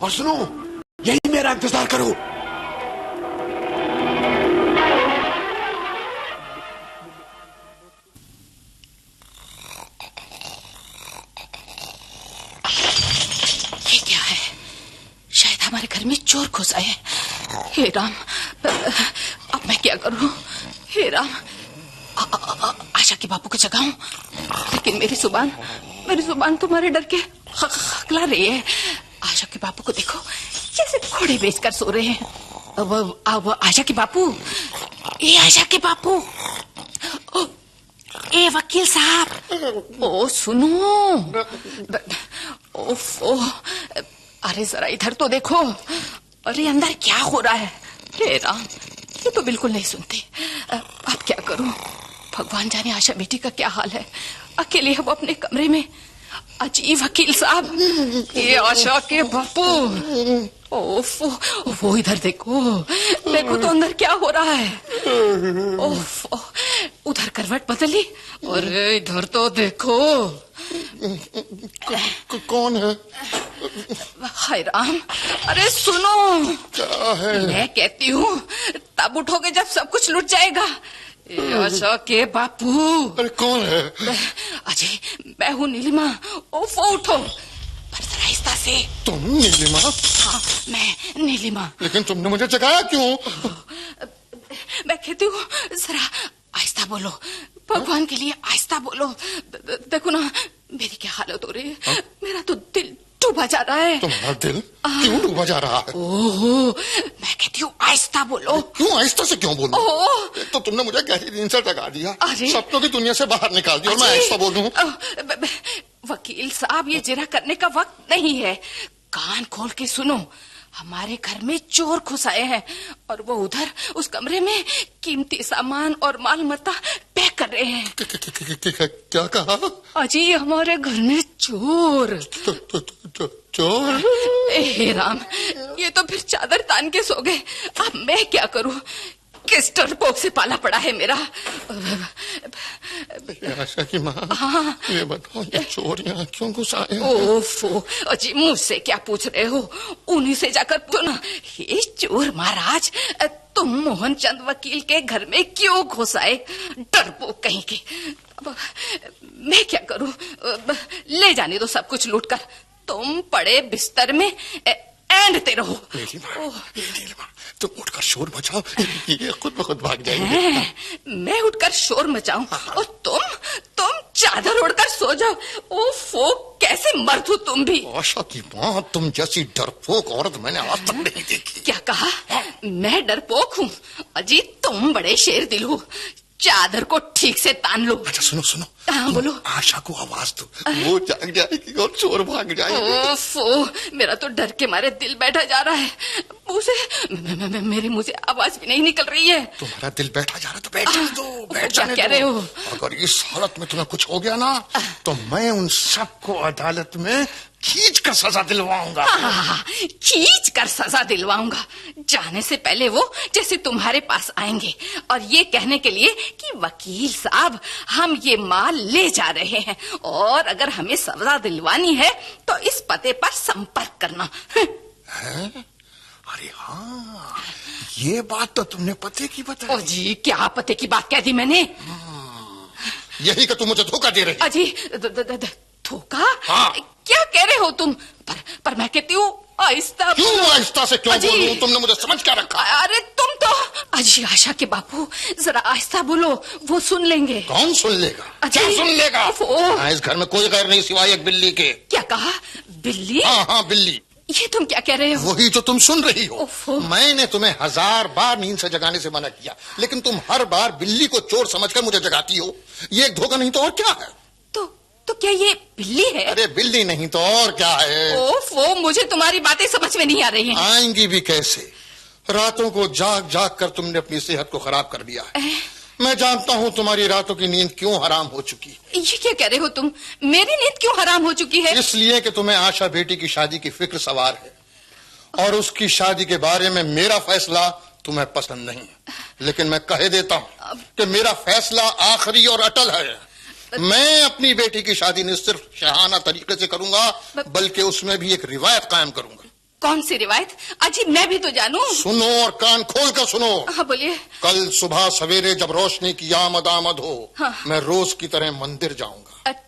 और सुनो, यही मेरा इंतजार करो। ये क्या है? शायद हमारे घर में चोर घुस आए। हे राम, अब मैं क्या करूं? हे राम, आशा के बापू को जगाऊं, लेकिन मेरी जुबान तुम्हारे डर के खखला रही है। आशा के बापू को देखो, जैसे घोड़े बेचकर सो रहे हैं। अब आशा के बापू, ये आशा के बापू, ए वकील साहब, ओ सुनो, ओफो, अरे जरा इधर तो देखो, अरे अंदर क्या हो रहा है? हे राम, ये तो बिल्कुल नहीं सुनते। अब क्या करूं? भगवान जाने आशा बेटी का क्या हाल है। अकेली है वो अपने कमरे में। अजी वकील साहब, ये आशा के बापू, ओफो, वो इधर देखो, देखो तो अंदर क्या हो रहा है। ओफो, उधर करवट बदली और इधर तो देखो। कौन है? हाय राम, अरे सुनो, क्या है? मैं कहती हूँ तब उठोगे जब सब कुछ लुट जाएगा। आशा के बापू। अरे कौन है? अजय, मैं हूँ नीलिमा। ओफो, उठो, पर जरा आहिस्ता से। तुम नीलिमा? हाँ, मैं नीलिमा। लेकिन तुमने मुझे जगाया क्यों? मैं कहती हूँ जरा आहिस्ता बोलो, भगवान के लिए आहिस्ता बोलो। देखो ना मेरी क्या हालत हो रही है। मेरा तो दिल डूबा जा रहा है। तुम्हारा दिल क्यों डूबा जा रहा है? ओहो, मैं कहती हूँ आहिस्ता बोलो। क्यों आहिस्ता से क्यों बोलूं? तो तुमने मुझे गहरी नींद से जगा दिया, सपनों की दुनिया से बाहर निकाल दिया और मैं आहिस्ता बोलूं? वकील साहब, ये जिरा करने का वक्त नहीं है। कान खोल के सुनो, हमारे घर में चोर घुस आए हैं और वो उधर उस कमरे में कीमती सामान और माल मत्ता पैक कर रहे हैं। क्या कहा? अजी, हमारे घर में चोर। चोर? हे राम, ये तो फिर चादर तान के सो गए। अब मैं क्या करूं? किस डरपोक से पाला पड़ा है मेरा। आशा की माँ, ये बताओ, ये चोर यहाँ क्यों घुस आए? ओफो, अजी मुझसे क्या पूछ रहे हो? उन्हीं से जाकर पूछो ना। हे चोर महाराज, तुम मोहन चंद वकील के घर में क्यों घुस आए? डरपोक कहीं के। मैं क्या करूं? ले जाने दो सब कुछ लूट कर। तुम पड़े बिस्तर में ऐंठते रहो। नीलिमा, तुम उठकर शोर मचाओ, ये खुद ब खुद भाग जाएंगे। मैं उठकर शोर मचाऊं और तुम चादर ओढ़कर सो जाओ। ओफो, कैसे मर्द हो तुम भी। आशा की माँ, तुम जैसी डरपोक औरत मैंने आज तक नहीं देखी। क्या कहा? मैं डरपोक हूँ? अजी, तुम बड़े शेर दिल हो। चादर को ठीक से तान लो। अच्छा सुनो। हाँ बोलो। आशा को आवाज दो, वो जाग जाएगी और चोर भाग जाएंगे। ओफो, मेरा तो डर के मारे दिल बैठा जा रहा है। मेरे मुंह से आवाज भी नहीं निकल रही है। तुम्हारा दिल बैठा जा रहा है तो बैठ जाने दो, बैठ जाने दो। क्या कह रहे हो? अगर इस हालत में तुम्हें कुछ हो गया ना, तो मैं उन सबको अदालत में खींच कर सजा दिलवाऊंगा। खींच कर सजा दिलवाऊंगा। जाने से पहले वो जैसे तुम्हारे पास आएंगे और ये कहने के लिए कि वकील साहब, हम ये माल ले जा रहे हैं और अगर हमें सजा दिलवानी है तो इस पते पर संपर्क करना है? अरे हाँ, ये बात तो तुमने पते की बताई। ओ जी, क्या पते की बात कह दी मैंने? यही कि तुम मुझे धोखा दे रहे हो। अजी, धोखा? हाँ। क्या कह रहे हो तुम? पर मैं कहती हूँ आहिस्ता। क्यों आहिस्ता से क्यों बोलूं? तुमने मुझे समझ क्या रखा? अरे तुम तो। अजी, आशा के बापू, जरा आहिस्ता बोलो, वो सुन लेंगे। कौन सुन लेगा? क्या सुन लेगा? इस घर में कोई गैर नहीं सिवाय एक बिल्ली के। क्या कहा? बिल्ली? हाँ, बिल्ली। ये तुम क्या कह रहे हो? वही जो तुम सुन रही हो। मैंने तुम्हें 1000 बार नींद से जगाने से मना किया, लेकिन तुम हर बार बिल्ली को चोर समझकर मुझे जगाती हो। ये एक धोखा नहीं तो और क्या है? तो क्या ये बिल्ली है? अरे बिल्ली नहीं तो और क्या है? ओफो, मुझे तुम्हारी बातें समझ में नहीं आ रही हैं। आएंगी भी कैसे? रातों को जाग जाग कर तुमने अपनी सेहत को खराब कर दिया है। मैं जानता हूँ तुम्हारी रातों की नींद क्यों हराम हो चुकी। ये क्या कह रहे हो तुम? मेरी नींद क्यों हराम हो चुकी है? इसलिए कि तुम्हें आशा बेटी की शादी की फिक्र सवार है और उसकी शादी के बारे में मेरा फैसला तुम्हें पसंद नहीं, लेकिन मैं कह देता हूँ कि मेरा फैसला आखिरी और अटल है। मैं अपनी बेटी की शादी न सिर्फ शाहाना तरीके से करूंगा, बल्कि उसमें भी एक रिवायत कायम करूंगा। कौन सी रिवायत? अजी मैं भी तो जानूं। सुनो और कान खोल कर सुनो। हाँ बोलिए। कल सुबह सवेरे जब रोशनी की आमद हो, हाँ। मैं रोज की तरह मंदिर जाऊंगा।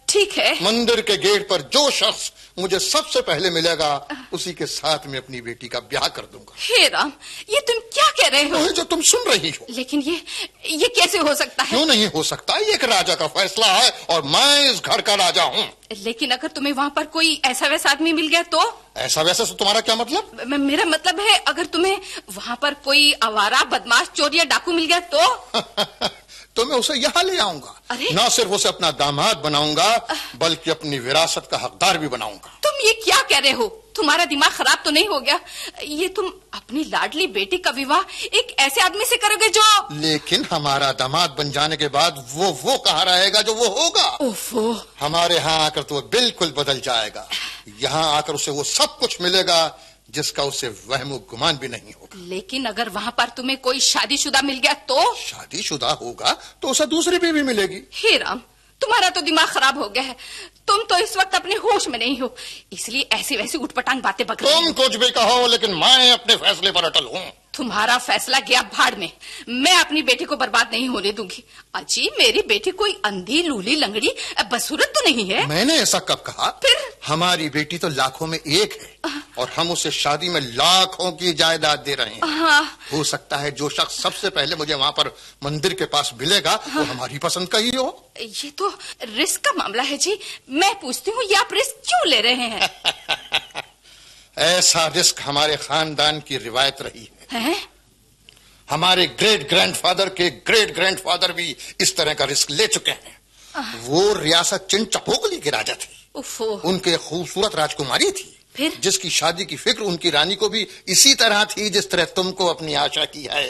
ठीक है। मंदिर के गेट पर जो शख्स मुझे सबसे पहले मिलेगा, उसी के साथ में अपनी बेटी का ब्याह कर दूंगा। हे राम, ये तुम क्या कह रहे हो? जो तुम सुन रही हो। लेकिन ये कैसे हो सकता है? क्यों नहीं हो सकता? ये एक राजा का फैसला है और मैं इस घर का राजा हूँ। लेकिन अगर तुम्हें वहाँ पर कोई ऐसा वैसा आदमी मिल गया तो? ऐसा वैसा से तुम्हारा क्या मतलब? मेरा मतलब है अगर तुम्हें वहाँ पर कोई आवारा, बदमाश, चोर या डाकू मिल गया तो? तो मैं उसे यहाँ ले आऊंगा। न सिर्फ उसे अपना दामाद बनाऊंगा, बल्कि अपनी विरासत का हकदार भी बनाऊंगा। तुम ये क्या कह रहे हो? तुम्हारा दिमाग खराब तो नहीं हो गया? ये तुम अपनी लाडली बेटी का विवाह एक ऐसे आदमी से करोगे जो... लेकिन हमारा दामाद बन जाने के बाद वो कहाँ रहेगा जो वो होगा? ओफो। हमारे यहाँ आकर तो वो बिल्कुल बदल जाएगा। यहाँ आकर उसे वो सब कुछ मिलेगा जिसका उसे वहम गुमान भी नहीं होगा। लेकिन अगर वहाँ पर तुम्हें कोई शादीशुदा मिल गया तो? शादीशुदा होगा तो उसे दूसरी बीवी मिलेगी। हे राम, तुम्हारा तो दिमाग खराब हो गया है। तुम तो इस वक्त अपने होश में नहीं हो, इसलिए ऐसी वैसी उठपटांग बातें बक रही हो। तुम कुछ भी कहो, लेकिन मैं अपने फैसले पर अटल हूँ। तुम्हारा फैसला गया भाड़ में। मैं अपनी बेटी को बर्बाद नहीं होने दूंगी। अजी मेरी बेटी कोई अंधी, लूली, लंगड़ी, बदसूरत तो नहीं है। मैंने ऐसा कब कहा? फिर हमारी बेटी तो लाखों में एक है और हम उसे शादी में लाखों की जायदाद दे रहे हैं। हाँ। हो सकता है जो शख्स सबसे पहले मुझे वहाँ पर मंदिर के पास मिलेगा, वो हमारी पसंद का ही हो। ये तो रिस्क का मामला है जी। मैं पूछती हूँ, ये आप रिस्क क्यों ले रहे हैं? ऐसा रिस्क हमारे खानदान की रिवायत रही है। हमारे ग्रेट ग्रैंडफादर के ग्रेट ग्रैंडफादर भी इस तरह का रिस्क ले चुके हैं। वो रियासत चिंचपोकली के राजा थे। उनके खूबसूरत राजकुमारी थी, फिर जिसकी शादी की फिक्र उनकी रानी को भी इसी तरह थी जिस तरह तुमको अपनी आशा की है।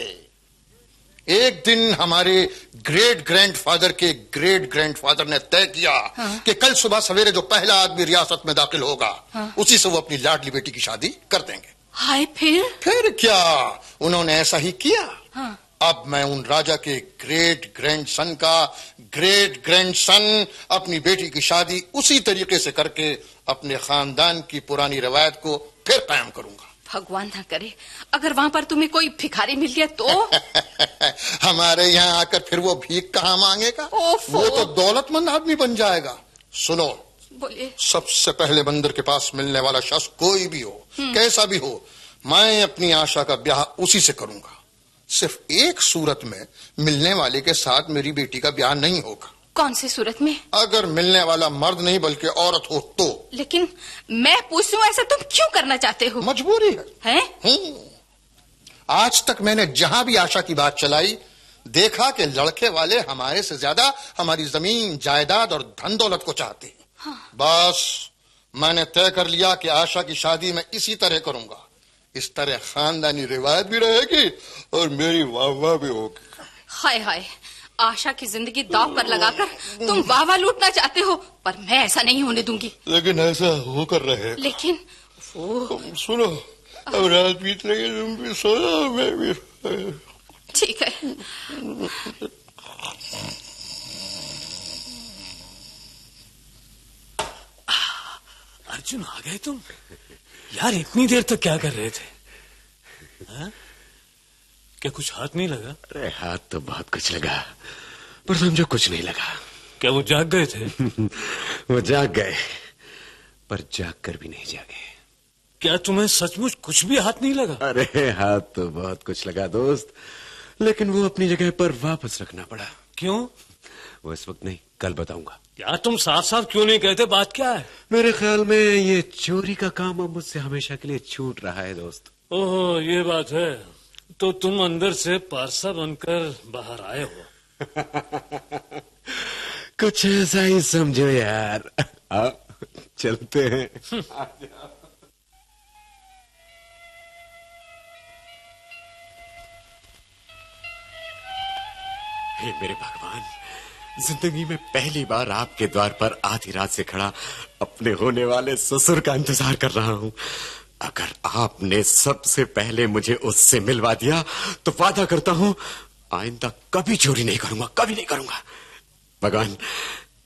एक दिन हमारे ग्रेट ग्रैंडफादर के ग्रेट ग्रैंडफादर ने तय किया कि कल सुबह सवेरे जो पहला आदमी रियासत में दाखिल होगा, उसी से वो अपनी लाडली बेटी की शादी कर देंगे। हाय, फिर क्या उन्होंने ऐसा ही किया। अब मैं उन राजा के ग्रेट ग्रैंडसन का ग्रेट ग्रैंडसन अपनी बेटी की शादी उसी तरीके से करके अपने खानदान की पुरानी रवायत को फिर कायम करूंगा। भगवान ना करे अगर वहाँ पर तुम्हें कोई भिखारी मिल गया तो? हमारे यहाँ आकर फिर वो भीख कहाँ मांगेगा? वो तो दौलतमंद आदमी बन जाएगा। सुनो, बोलिए। सबसे पहले मंदिर के पास मिलने वाला शख्स कोई भी हो, कैसा भी हो, मैं अपनी आशा का ब्याह उसी से करूंगा। सिर्फ एक सूरत में मिलने वाले के साथ मेरी बेटी का ब्याह नहीं होगा। कौन सी सूरत में? अगर मिलने वाला मर्द नहीं बल्कि औरत हो तो। लेकिन मैं पूछूं, ऐसा तुम क्यों करना चाहते हो? मजबूरी है। हैं? आज तक मैंने जहां भी आशा की बात चलाई, देखा कि लड़के वाले हमारे से ज्यादा हमारी जमीन, जायदाद और धन दौलत को चाहते हैं। बस मैंने तय कर लिया कि आशा की शादी मैं इसी तरह करूंगा। इस तरह खानदानी रिवायत भी रहेगी और मेरी वाह भी होगी। हाय हाय, आशा की जिंदगी दांव पर लगाकर तुम वाह लूटना चाहते हो, पर मैं ऐसा नहीं होने दूंगी। लेकिन ऐसा होकर रहे। लेकिन सुनो, अब रात बीत रही है, तुम भी सो जाओ, मैं भी। ठीक है। अर्जुन, आ गए तुम? यार इतनी देर तक क्या कर रहे थे? क्या कुछ हाथ नहीं लगा? अरे हाथ तो बहुत कुछ लगा, पर समझो कुछ नहीं लगा। क्या वो जाग गए थे? वो जाग गए, पर जाग कर भी नहीं जागे। क्या तुम्हें सचमुच कुछ भी हाथ नहीं लगा? अरे हाथ तो बहुत कुछ लगा दोस्त, लेकिन वो अपनी जगह पर वापस रखना पड़ा। क्यों? वो इस वक्त नहीं, कल बताऊंगा। यार तुम साफ साफ क्यों नहीं कहते? बात क्या है? मेरे ख्याल में ये चोरी का काम अब मुझसे हमेशा के लिए छूट रहा है दोस्त। ओह, ये बात है। तो तुम अंदर से पारसा बनकर बाहर आए हो। कुछ ऐसा ही समझो यार। चलते हैं। हे मेरे भगवान, जिंदगी में पहली बार आपके द्वार पर आधी रात से खड़ा अपने होने वाले ससुर का इंतजार कर रहा हूं। अगर आपने सबसे पहले मुझे उससे मिलवा दिया तो वादा करता हूं आइंदा कभी चोरी नहीं करूंगा, कभी नहीं करूंगा। भगवान,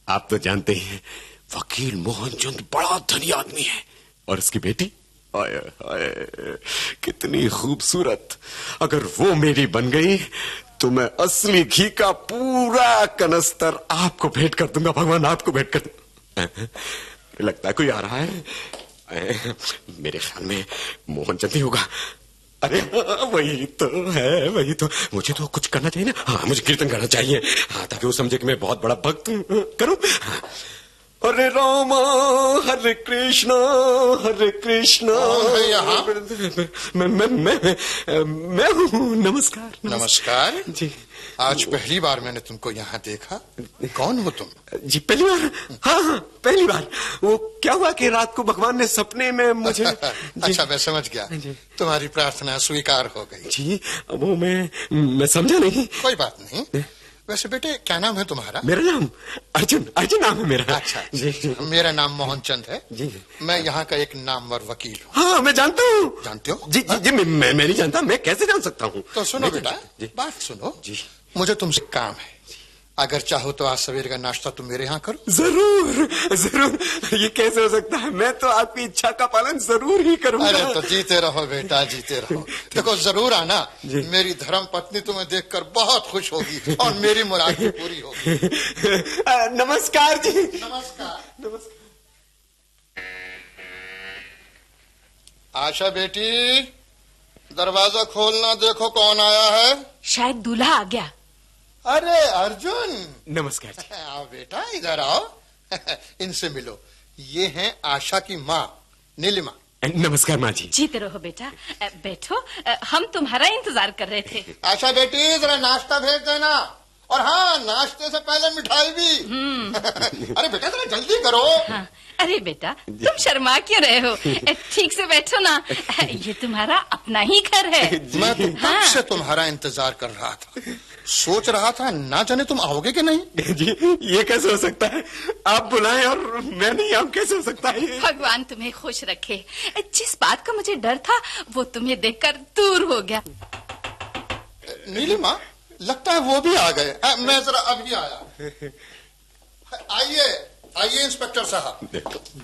आप तो जानते ही हैं, वकील मोहनचंद बड़ा धनी आदमी है, और उसकी बेटी आए आए कितनी खूबसूरत। अगर वो मेरी बन गई तो मैं असली घी का पूरा कनस्तर आपको भेंट कर दूंगा। भगवान आपको भेंट कर दूंगा। लगता है कोई आ रहा है। मेरे ख्याल में मोहनचंद ही होगा। अरे वही तो है, वही तो। मुझे तो कुछ करना चाहिए ना। हाँ, मुझे कीर्तन करना चाहिए। हाँ, ताकि वो समझे कि मैं बहुत बड़ा भक्त हूँ। करूँ? हाँ। हरे राम हरे कृष्ण हरे कृष्ण। मैं हूँ। नमस्कार। नमस्कार जी। आज पहली बार मैंने तुमको यहाँ देखा। कौन हो तुम? जी पहली बार? हाँ, पहली बार। वो क्या हुआ कि रात को भगवान ने सपने में मुझे अच्छा, मैं समझ गया। तुम्हारी प्रार्थना स्वीकार हो गई। जी, वो मैं समझा नहीं। कोई बात नहीं। वैसे बेटे, क्या नाम है तुम्हारा? मेरा नाम अर्जुन नाम है मेरा। अच्छा जी। मेरा नाम मोहनचंद है जी। मैं यहाँ का एक नामवर वकील हूँ। हाँ, मैं जानता हूँ। जानते हो? जी जी, मैं नहीं जानता। मैं कैसे जान सकता हूँ? तो सुनो बेटा, बात सुनो जी। मुझे तुमसे काम है। अगर चाहो तो आज सवेरे का नाश्ता तुम मेरे यहाँ करो। जरूर जरूर। ये कैसे हो सकता है? मैं तो आपकी इच्छा का पालन जरूर ही करूंगा। अरे तो जीते रहो बेटा, जीते रहो। देखो, जरूर आना। मेरी धर्म पत्नी तुम्हें देखकर बहुत खुश होगी और मेरी मुराद भी पूरी होगी। नमस्कार जी। नमस्कार। आशा बेटी, दरवाजा खोलना, देखो कौन आया है। शायद दूल्हा आ गया। अरे अर्जुन, नमस्कार जी। आओ बेटा, इधर आओ। इनसे मिलो। ये हैं आशा की माँ नीलिमा। नमस्कार माँ जी। जीते रहो बेटा। बैठो, हम तुम्हारा इंतजार कर रहे थे। आशा बेटी, जरा नाश्ता भेज देना, और हाँ, नाश्ते से पहले मिठाई भी। अरे बेटा, जरा जल्दी करो। हाँ। अरे बेटा, तुम शर्मा क्यों रहे हो? ठीक से बैठो ना। ये तुम्हारा अपना ही घर है। मैं तो कब से तुम्हारा इंतजार कर रहा था। सोच रहा था ना जाने तुम आओगे कि नहीं। जी, ये कैसे हो सकता है? आप बुलाएं और मैं नहीं आऊं, कैसे हो सकता है? भगवान तुम्हें खुश रखे। जिस बात का मुझे डर था वो तुम्हें देखकर दूर हो गया। नीलिमा, लगता है वो भी आ गए। मैं जरा अभी आया। आइए इंस्पेक्टर साहब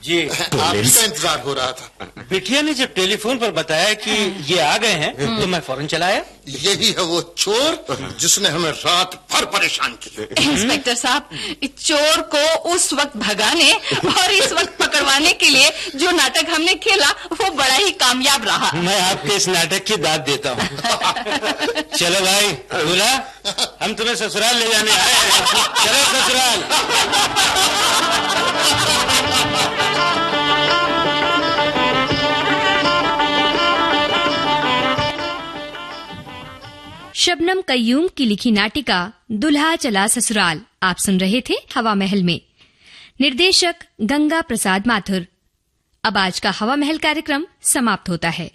जी। आपका इंतजार हो रहा था। बिटिया ने जब टेलीफोन पर बताया कि ये आ गए हैं तो मैं फौरन चला आया। यही है वो चोर जिसने हमें रात भर परेशान किया। इंस्पेक्टर साहब, इस चोर को उस वक्त भगाने और इस वक्त पकड़वाने के लिए जो नाटक हमने खेला वो बड़ा ही कामयाब रहा। मैं आपके इस नाटक की दाद देता हूँ। चलो भाई दूल्हा, हम तुम्हें ससुराल ले जाने आए हैं। चलो ससुराल। शबनम कय्यूम की लिखी नाटिका दुल्हा चला ससुराल आप सुन रहे थे हवा महल में। निर्देशक गंगा प्रसाद माथुर। अब आज का हवा महल कार्यक्रम समाप्त होता है।